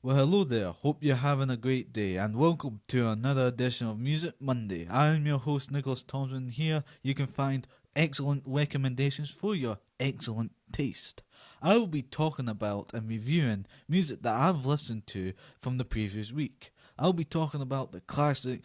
Well, hello there. Hope you're having a great day, and welcome to another edition of Music Monday. I am your host, Nicholas Thompson. Here you can find excellent recommendations for your excellent taste. I will be talking about and reviewing music that I've listened to from the previous week. I'll be talking about the classic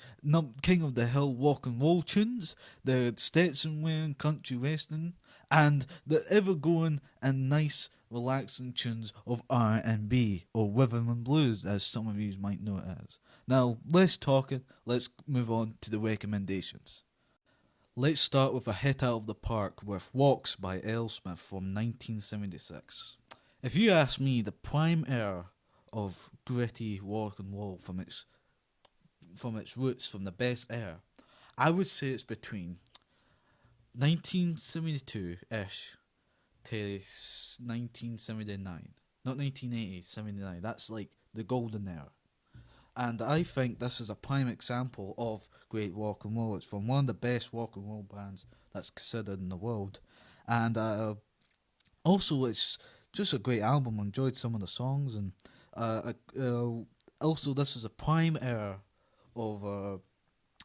King of the Hill rock and roll tunes, the Stetson wearing country western, and the ever-going and nice relaxing tunes of R&B, or rhythm and blues as some of you might know it as. Now, less talking, let's move on to the recommendations. Let's start with a hit out of the park with Walks by Aerosmith from 1976. If you ask me, the prime era of gritty rock and roll from its roots, from the best era, I would say it's between 1972-ish to 1979. Not 1980, 79. That's like the golden era. And I think this is a prime example of great rock and roll. It's from one of the best rock and roll bands that's considered in the world. And also, it's just a great album. I enjoyed some of the songs. And also, this is a prime era of,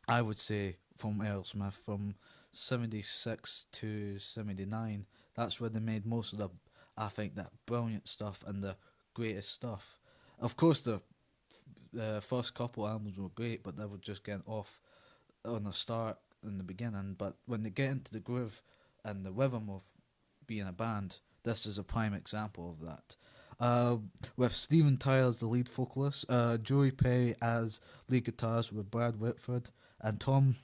I would say, from Aerosmith, from 76 to 79. That's where they made most of I think, that brilliant stuff and the greatest stuff. Of course, the first couple albums were great, but they were just getting off on the start in the beginning. But when they get into the groove and the rhythm of being a band, this is a prime example of that. With Steven Tyler as the lead vocalist, Joey Perry as lead guitarist with Brad Whitford, and Tom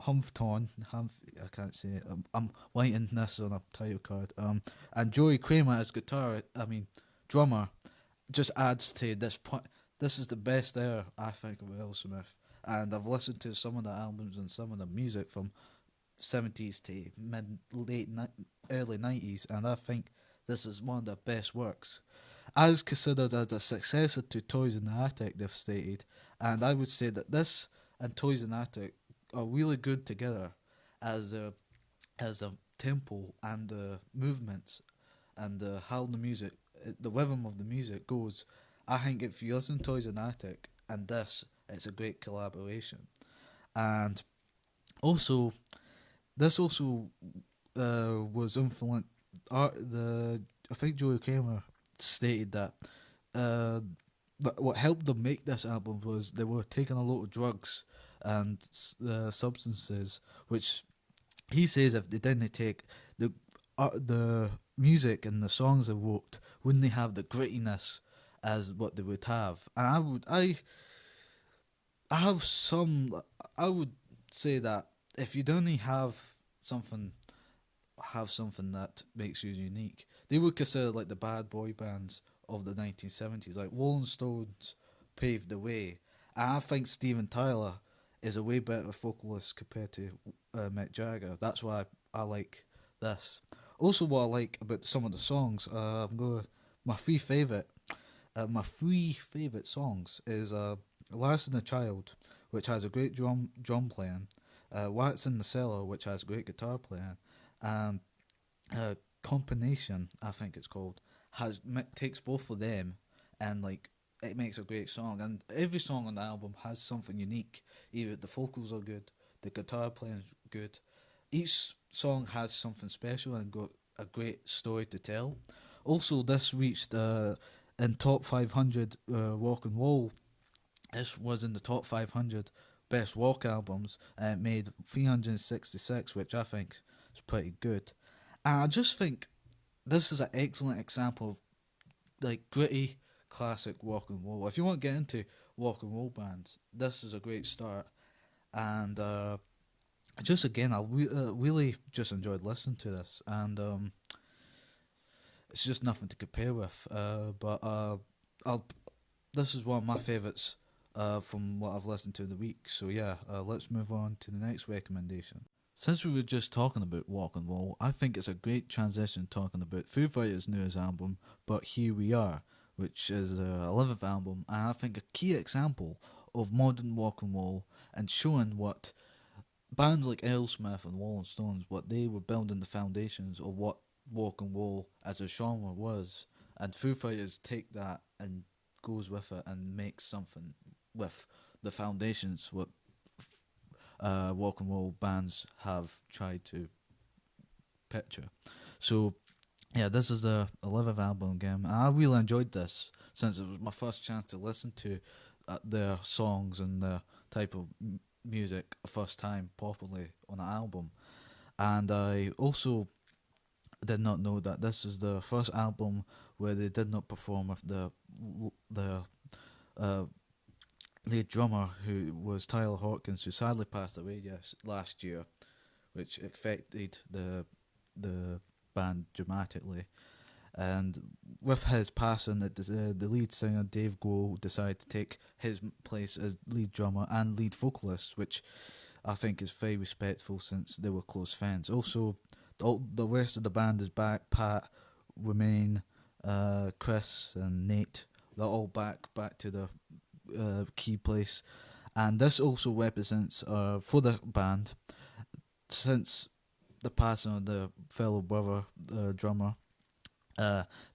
Humpton, I can't say it. I'm writing this on a title card. And Joey Kramer as drummer, just adds to this point. This is the best era, I think, of Aerosmith, and I've listened to some of the albums and some of the music from 70s to early 90s, and I think this is one of the best works. As considered as a successor to Toys in the Attic, they've stated, and I would say that this and Toys in the Attic are really good together as a tempo and the movements and how the rhythm of the music goes. I think if you listen to Toys in the Attic and this, it's a great collaboration. And also, this also was influenced. I think Joey Kramer stated that what helped them make this album was they were taking a lot of drugs and substances, which he says if they didn't take the music and the songs they wrote, wouldn't they have the grittiness as what they would have. And I would say that if you don't have something that makes you unique, they would consider like the bad boy bands of the 1970s, like Rolling Stones paved the way. And I think Steven Tyler is a way better vocalist compared to Mick Jagger. That's why I like this. Also, what I like about some of the songs, my three favorite songs is "Last in the Child," which has a great drum playing, "Wax in the Cellar," which has great guitar playing, and "Combination," I think it's called, takes both of them and like it makes a great song. And every song on the album has something unique. Either the vocals are good, the guitar playing is good. Each song has something special and got a great story to tell. Also, this reached in top 500 rock and roll. This was in the top 500 best rock albums, and it made 366, which I think is pretty good. And I just think this is an excellent example of like gritty classic rock and roll. If you want to get into rock and roll bands, this is a great start. And just again, I really just enjoyed listening to this, and it's just nothing to compare with. This is one of my favourites from what I've listened to the week. So yeah, let's move on to the next recommendation. Since we were just talking about rock and roll, I think it's a great transition talking about Foo Fighters' newest album, But Here We Are, which is their 11th album, and I think a key example of modern rock and roll and showing what bands like Aerosmith and Rolling Stones, what they were building the foundations of what rock and roll as a genre was, and Foo Fighters take that and goes with it and makes something with the foundations what rock and roll bands have tried to picture. So yeah, this is the 11th album again. I really enjoyed this since it was my first chance to listen to their songs and the type of music first time properly on an album. And I also did not know that this is the first album where they did not perform with the uh, lead drummer, who was Tyler Hawkins, who sadly passed away last year, which affected the band dramatically. And with his passing, the lead singer Dave Grohl decided to take his place as lead drummer and lead vocalist, which I think is very respectful since they were close friends. Also, the rest of the band is back. Pat, Romain, Chris, and Nate. They're all back to the key place, and this also represents for the band, since the passing of the fellow brother drummer.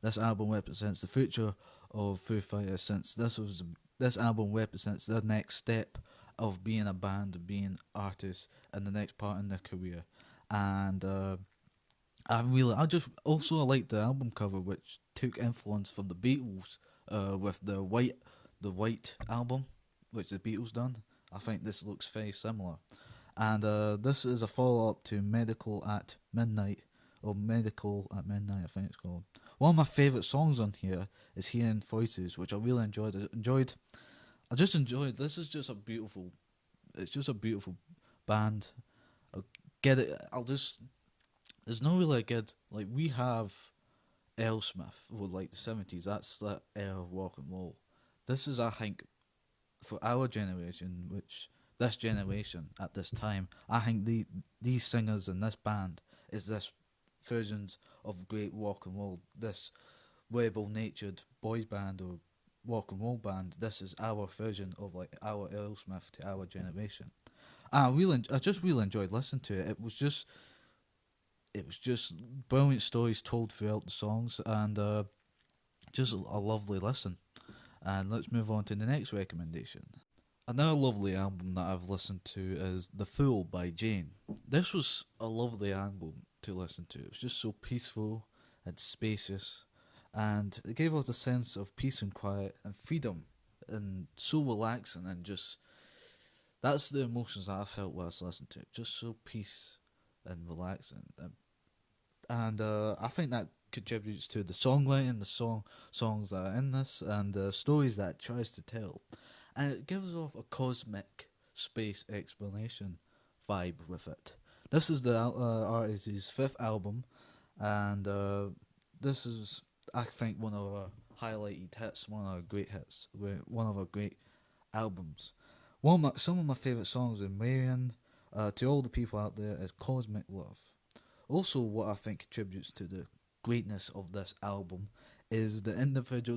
This album represents the future of Foo Fighters, since this album represents their next step of being a band, being artists, and the next part in their career. And I just also like the album cover, which took influence from the Beatles, with the white album, which the Beatles done. I think this looks very similar. And this is a follow up to Medical at Midnight, or Medical at Midnight, I think it's called. One of my favourite songs on here is Hearing Voices, which I really enjoyed. I just enjoyed. This is just a beautiful. It's just a beautiful band. I'll get it. There's no really a good, like, we have Aerosmith, or like the 70s. That's the era of rock and roll. This is, I think, for our generation, which this generation at this time, I think these singers in this band is this versions of great rock and roll. This rebel natured boys band or rock and roll band. This is our version of like our Aerosmith to our generation. I just really enjoyed listening to it. It was just brilliant stories told throughout the songs, and just a lovely listen. And let's move on to the next recommendation. Another lovely album that I've listened to is The Fool by Jain. This was a lovely album to listen to. It was just so peaceful and spacious, and it gave us a sense of peace and quiet and freedom, and so relaxing, and just that's the emotions that I felt whilst listening to it. Just so peace and relaxing, and I think that contributes to the songwriting, the songs that are in this, and the stories that it tries to tell, and it gives off a cosmic space explanation vibe with it. This is the artist's fifth album, and this is, I think, one of our highlighted hits, one of our great hits, one of our great albums. Some of my favourite songs in Marian, to all the people out there, is Cosmic Love. Also, what I think contributes to the greatness of this album is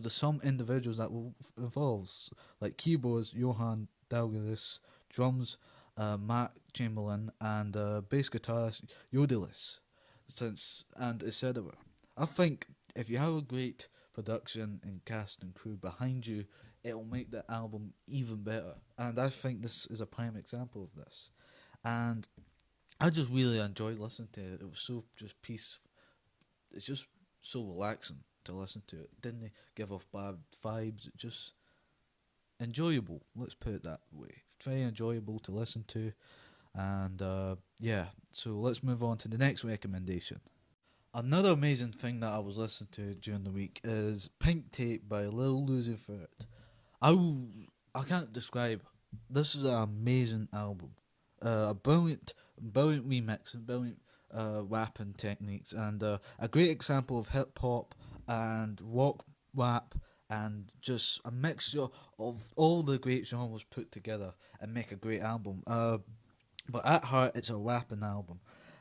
some individuals that involves, like keyboards, Johan Dalgalis, drums, Matt Chamberlain, and bass guitarist Yodelis, and etc. I think if you have a great production and cast and crew behind you, it'll make the album even better. And I think this is a prime example of this. And I just really enjoyed listening to it. It was so just peace. It's just so relaxing to listen to it. Didn't give off bad vibes. It just enjoyable. Let's put it that way. Very enjoyable to listen to. And yeah, so let's move on to the next recommendation. Another amazing thing that I was listening to during the week is Pink Tape by Lil Uzi Vert. I can't describe. This is an amazing album. A brilliant remix and brilliant rapping techniques, and a great example of hip hop and rock rap, and just a mixture of all the great genres put together and make a great album. But at heart, it's a rapping album.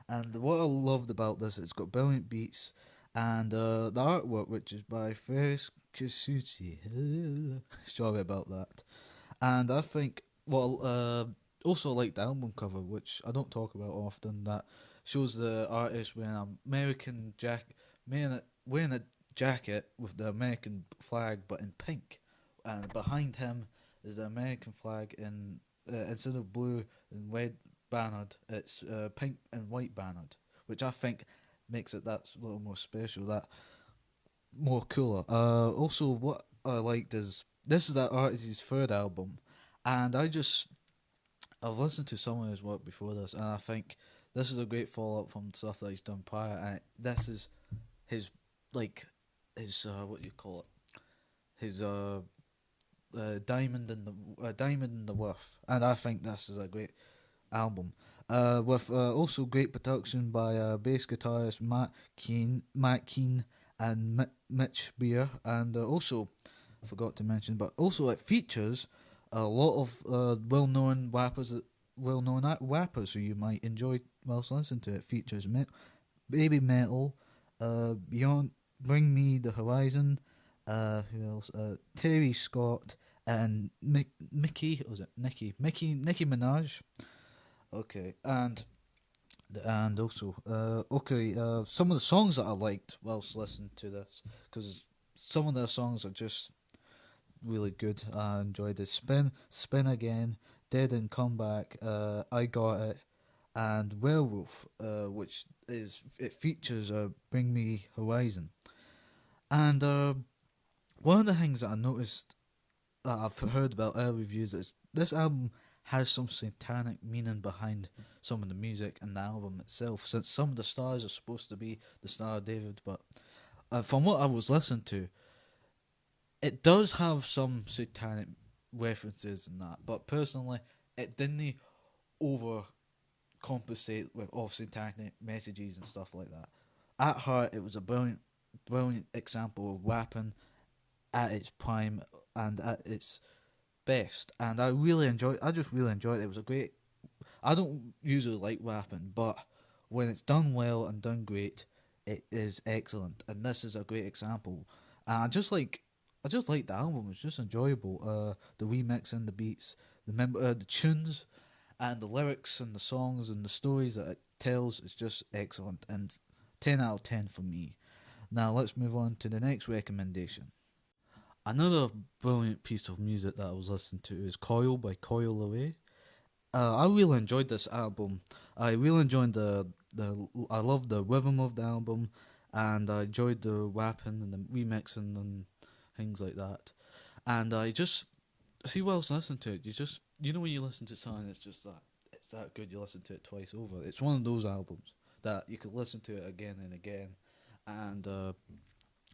And what I loved about this, it's got brilliant beats, and the artwork, which is by Ferris Kasuchi. Sorry about that. And I think, also like the album cover, which I don't talk about often, that shows the artist wearing an American jacket, wearing a jacket with the American flag but in pink, and behind him is the American flag in instead of blue and red bannered, it's pink and white bannered, which I think makes it that a little more special, that more cooler. Also, what I liked is this is that artist's third album, and I've listened to some of his work before this, and I think this is a great follow up from stuff that he's done prior, and this is his like his what do you call it, his diamond in the rough, and I think this is a great album. With also great production by bass guitarist Matt Keen, and Mitch Beer, and also I forgot to mention, but also it features a lot of well-known rappers who you might enjoy whilst listening to it. Features Baby Metal, Beyond, Bring Me the Horizon, who else? Terry Scott and Mickey. Was it Nicki? Nicki Minaj. Okay, and also some of the songs that I liked whilst listening to this, because some of their songs are just really good. I enjoyed it. Spin Again, Dead and Come Back, I Got It, and Werewolf, which is it features Bring Me Horizon. And one of the things that I noticed that I've heard about early reviews is this album has some satanic meaning behind some of the music and the album itself, since some of the stars are supposed to be the Star of David, but from what I was listening to, it does have some satanic references in that, but personally, it didn't overcompensate with all satanic messages and stuff like that. At heart, it was a brilliant example of rapping at its prime and at its best, and I just really enjoyed it. It was a great. I don't usually like rapping, but when it's done well and done great, it is excellent, and this is a great example. And I just like the album. It's just enjoyable. The remixing, the beats, the tunes, and the lyrics and the songs and the stories that it tells is just excellent, and 10 out of 10 for me. Now let's move on to the next recommendation. Another brilliant piece of music that I was listening to is Coil by Coi Leray. I really enjoyed this album. I really enjoyed the. I loved the rhythm of the album, and I enjoyed the rapping and the remixing and things like that. And I just see whilst listening to it, you know when you listen to something, it's that good. You listen to it twice over. It's one of those albums that you could listen to it again and again, and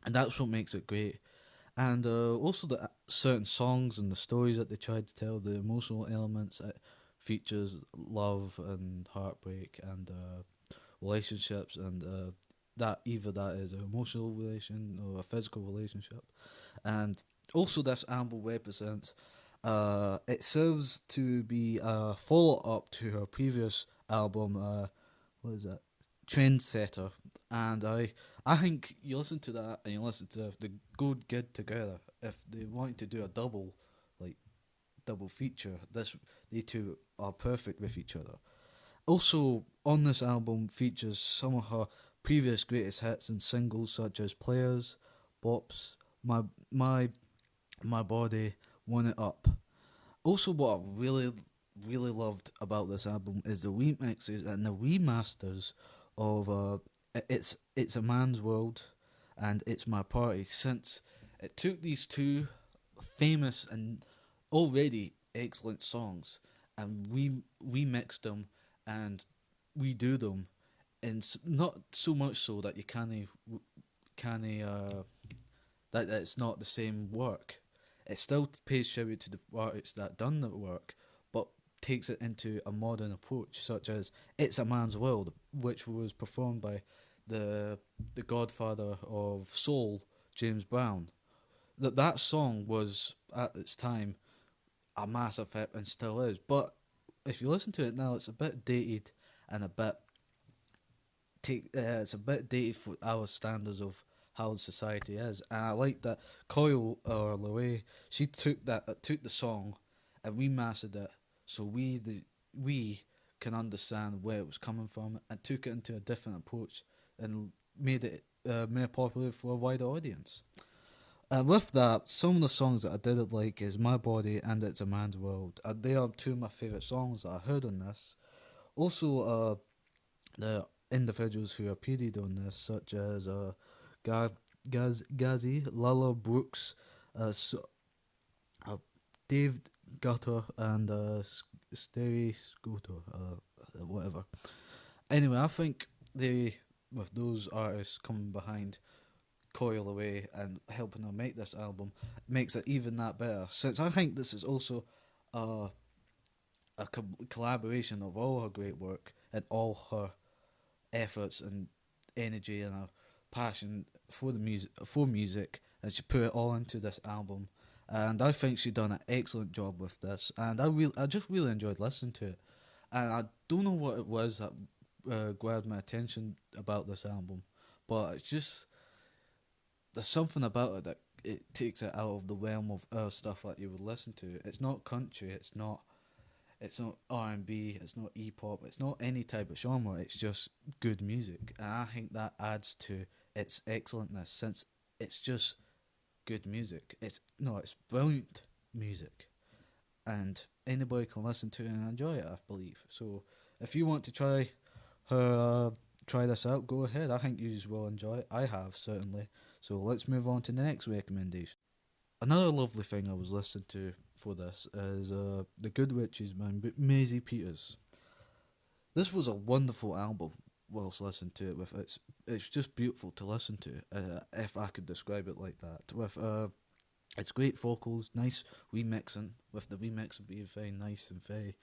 that's what makes it great. And also the certain songs and the stories that they tried to tell, the emotional elements. It features love and heartbreak and relationships, and that either that is an emotional relation or a physical relationship. And also this album represents. It serves to be a follow up to her previous album. What is that? Trendsetter, and I think you listen to that and you listen to the go good together. If they wanted to do a like double feature, they two are perfect with each other. Also, on this album features some of her previous greatest hits and singles such as Players, Bops, My My Body, Want It Up. Also, what I really loved about this album is the remixes and the remasters of It's a Man's World and It's My Party, since it took these two famous and already excellent songs and remixed them and redo them, and not so much so that you can't that it's not the same work. It still pays tribute to the artists that done the work, but takes it into a modern approach, such as "It's a Man's World," which was performed by the godfather of soul, James Brown. That song was at its time a massive hit and still is. But if you listen to it now, it's a bit dated and it's a bit dated for our standards of how society is. And I like that Coil or Leray, she took the song and remastered it so we can understand where it was coming from, and took it into a different approach and made it made popular for a wider audience. With that, some of the songs that I didn't like is My Body and It's a Man's World. They are two of my favourite songs that I heard on this. Also, the individuals who appeared on this, such as Ga- Gazi, Lala Brooks, so, uh, Dave Gutter, and Stevie Scooter, whatever. Anyway, I think they, with those artists coming behind Coi Leray and helping her make this album, makes it even that better. Since I think this is also a collaboration of all her great work and all her efforts and energy and her passion for the music, and she put it all into this album. And I think she done an excellent job with this, and I just really enjoyed listening to it. And I don't know what it was that grabbed my attention about this album, but it's just there's something about it that it takes it out of the realm of stuff that you would listen to. It's not country, it's not R&B, it's not E-pop, it's not any type of genre, it's just good music. And I think that adds to its excellentness, since it's just good music. It's brilliant music. And anybody can listen to it and enjoy it, I believe. So if you want to try this out, go ahead. I think you will enjoy it. I have, certainly. So let's move on to the next recommendation. Another lovely thing I was listening to for this is The Good Witches by Maisie Peters. This was a wonderful album whilst listening to it. It's just beautiful to listen to, if I could describe it like that. With it's great vocals, nice remixing, with the remixing being very nice and very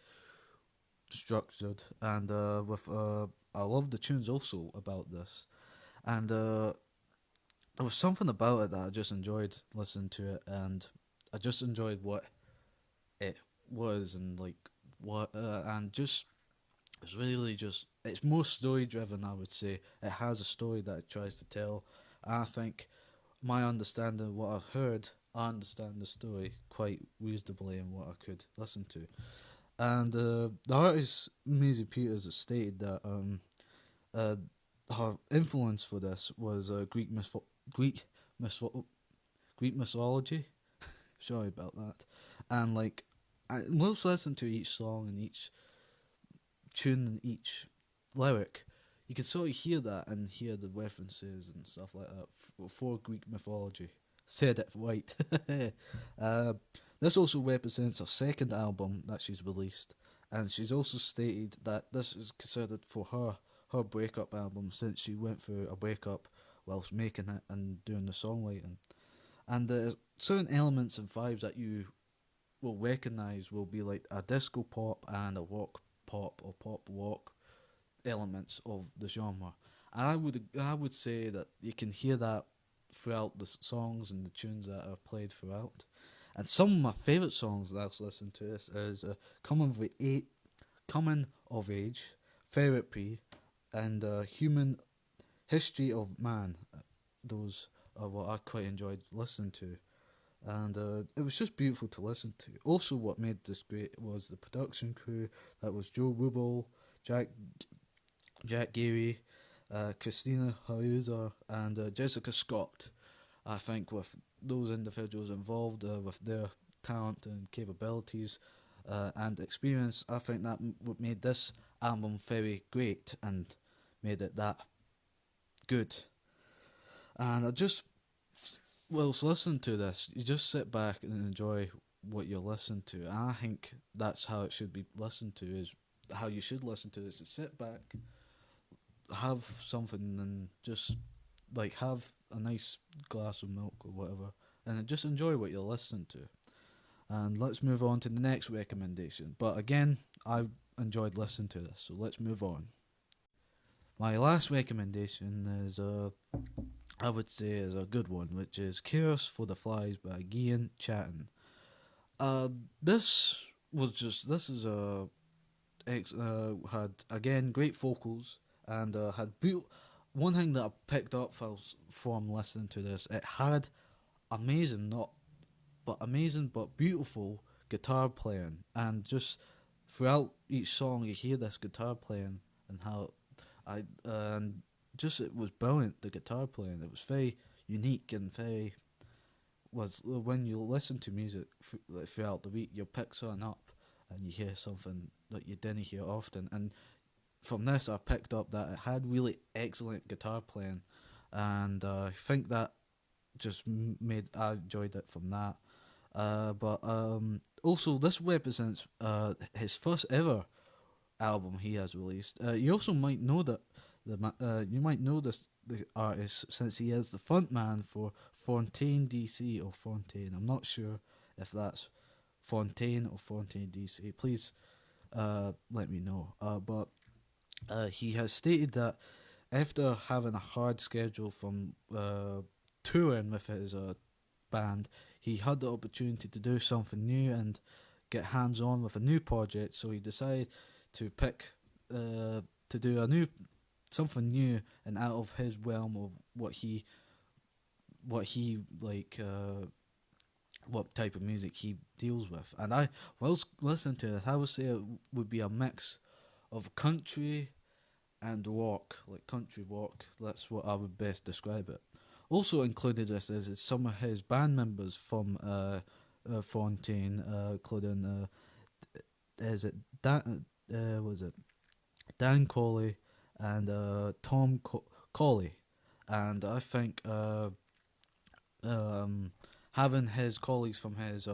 structured, and I love the tunes also about this, and there was something about it that I just enjoyed listening to it, and I just enjoyed what it was, and like what and just it's really just it's more story driven, I would say. It has a story that it tries to tell. And I think my understanding of what I've heard, I understand the story quite reasonably in what I could listen to. And the artist Maisie Peters has stated that uh, her influence for this was Greek myth- Greek mythology. Sorry about that. And like, let's listen to each song and each tune and each lyric. You can sort of hear that and hear the references and stuff like that for Greek mythology. Said it right. uh, this also represents her second album that she's released, and she's also stated that this is considered for her breakup album, since she went through a breakup whilst making it and doing the songwriting. And the certain elements and vibes that you will recognise will be like a disco pop and a rock pop or pop rock elements of the genre. And I would say that you can hear that throughout the songs and the tunes that are played throughout. And some of my favourite songs that I've listened to this is Coming of Age, Therapy, and Human History of Man. Those are what I quite enjoyed listening to. And it was just beautiful to listen to. Also, what made this great was the production crew. That was Joe Rubel, Jack Geary, Christina Hauser, and Jessica Scott. I think with those individuals involved, with their talent and capabilities and experience, I think that what made this album very great and made it that good. And I just, whilst listening to this, you just sit back and enjoy what you're listening to. And I think that's how it should be listened to, is how you should listen to this, to sit back, have something, and just like have a nice glass of milk or whatever, and just enjoy what you're listening to. And let's move on to the next recommendation. But again, I've enjoyed listening to this, so let's move on. My last recommendation is I would say is a good one, which is Chaos for the Flies by Grian Chatten. This was just this is a had again great vocals, and had one thing that I picked up from listening to this. It had amazing but beautiful guitar playing, and just throughout each song you hear this guitar playing, and how I and just it was brilliant. The guitar playing, it was very unique and very was when you listen to music throughout the week, you pick something up and you hear something that you didn't hear often. And from this, I picked up that it had really excellent guitar playing, and I think that just made I enjoyed it from that. But also, this represents his first ever album he has released. You also might know that you might know the artist since he is the frontman for Fontaine DC or Fontaine. I'm not sure if that's Fontaine or Fontaine DC. Please let me know. But he has stated that after having a hard schedule from touring with his band, he had the opportunity to do something new and get hands on with a new project. So he decided to pick to do a new something new and out of his realm of what he like what type of music he deals with. And I whilst listening to it, I would say it would be a mix of country and rock, like country rock. That's what I would best describe it. Also included this is some of his band members from Fontaine, including is it Dan? Was it Dan Colley and Tom Colley? And I think having his colleagues from his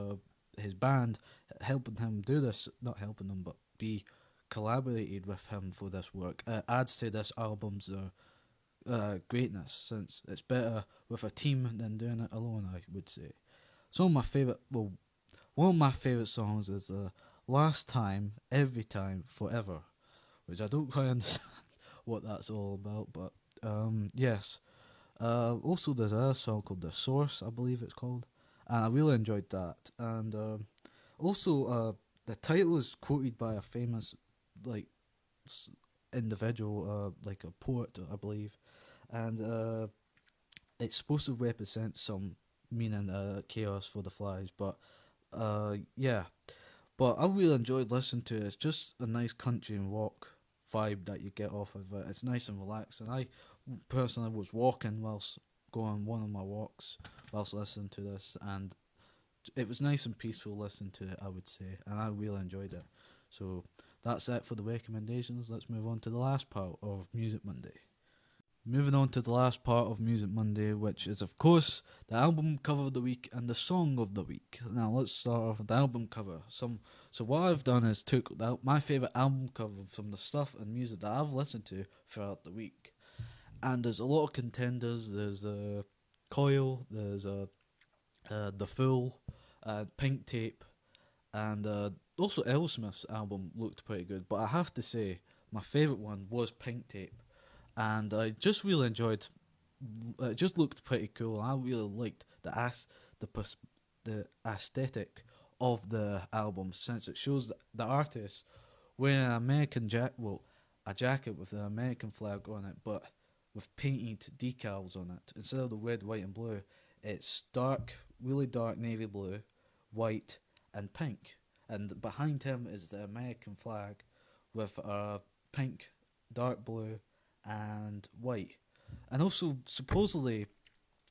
band helping him do this, not helping him, but be collaborated with him for this work, adds to this album's greatness, since it's better with a team than doing it alone, I would say. Some of my favourite, well, one of my favourite songs is Last Time, Every Time, Forever, which I don't quite understand what that's all about, but yes. Also, there's a song called The Source, I believe it's called, and I really enjoyed that. And also, the title is quoted by a famous, like, individual, like a poet, I believe, and it's supposed to represent some meaning, chaos for the flies. But yeah, but I really enjoyed listening to it. It's just a nice country and rock vibe that you get off of it. It's nice and relaxing. I personally was walking whilst going one of my walks whilst listening to this, and it was nice and peaceful listening to it, I would say, and I really enjoyed it. So that's it for the recommendations. Let's move on to the last part of Music Monday. Moving on to the last part of Music Monday, which is, of course, the album cover of the week and the song of the week. Now, let's start off with the album cover. So what I've done is took my favourite album cover from the stuff and music that I've listened to throughout the week. And there's a lot of contenders. There's Coil, there's The Fool, Pink Tape, and also Aerosmith's album looked pretty good. But I have to say, my favourite one was Pink Tape. And I just really enjoyed. It just looked pretty cool. I really liked the aesthetic of the album, since it shows the artist wearing an American a jacket with the American flag on it, but with painted decals on it instead of the red, white, and blue. It's really dark navy blue, white, and pink. And behind him is the American flag with pink, dark blue, and white. And also, supposedly,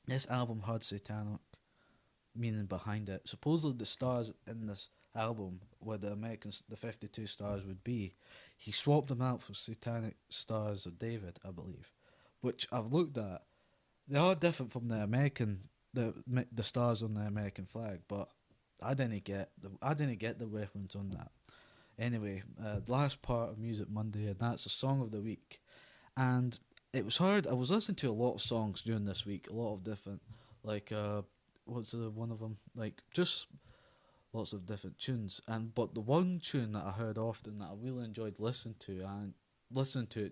this album had satanic meaning behind it. Supposedly, the stars in this album, where the 52 stars would be, he swapped them out for satanic stars of David, I believe, which I've looked at. They are different from the stars on the American flag, but I didn't get the reference on that. Anyway, last part of Music Monday, and that's the song of the week. And it was hard. I was listening to a lot of songs during this week, a lot of different, like, what's one of them? Like, just lots of different tunes. But the one tune that I heard often that I really enjoyed listening to, and listening to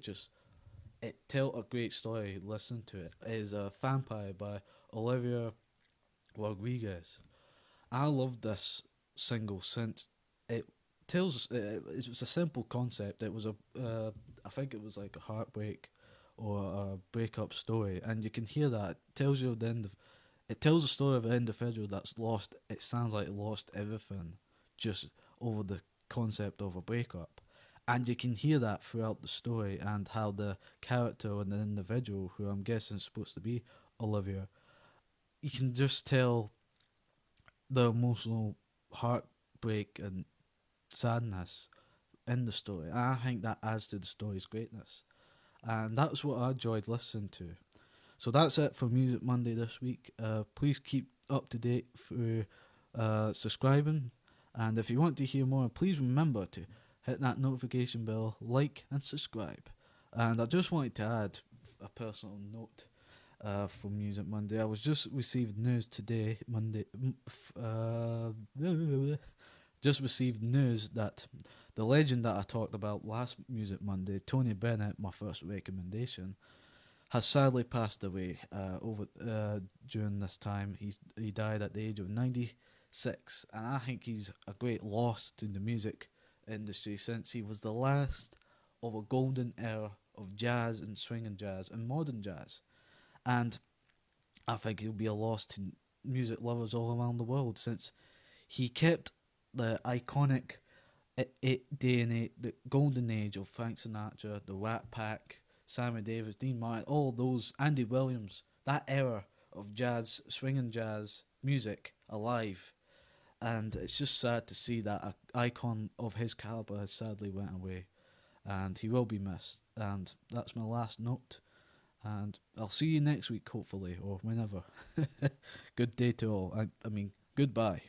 it tell a great story, listen to it, is Vampire by Olivia Rodriguez. I loved this single since it tells. It was a simple concept. It was I think it was like a heartbreak or a breakup story, and you can hear that. It tells you it tells the story of an individual that's lost. It sounds like lost everything, just over the concept of a breakup, And you can hear that throughout the story and how the character and the individual, who I'm guessing is supposed to be Olivia, you can just tell the emotional heartbreak and sadness in the story. And I think that adds to the story's greatness. And that's what I enjoyed listening to. So that's it for Music Monday this week. Please keep up to date through subscribing. And if you want to hear more, please remember to hit that notification bell, like, and subscribe. And I just wanted to add a personal note for Music Monday. I was just received news today, Monday. Just received news that the legend that I talked about last Music Monday, Tony Bennett, my first recommendation, has sadly passed away over during this time. He died at the age of 96, and I think he's a great loss to the music industry, since he was the last of a golden era of jazz and swing jazz and modern jazz. And I think he'll be a loss to music lovers all around the world, since he kept the iconic day and age, the golden age of Frank Sinatra, the Rat Pack, Sammy Davis, Dean Martin, all those, Andy Williams, that era of jazz, swinging jazz music alive. And it's just sad to see that an icon of his caliber has sadly went away, and he will be missed. And that's my last note. And I'll see you next week, hopefully, or whenever. Good day to all. I mean, goodbye.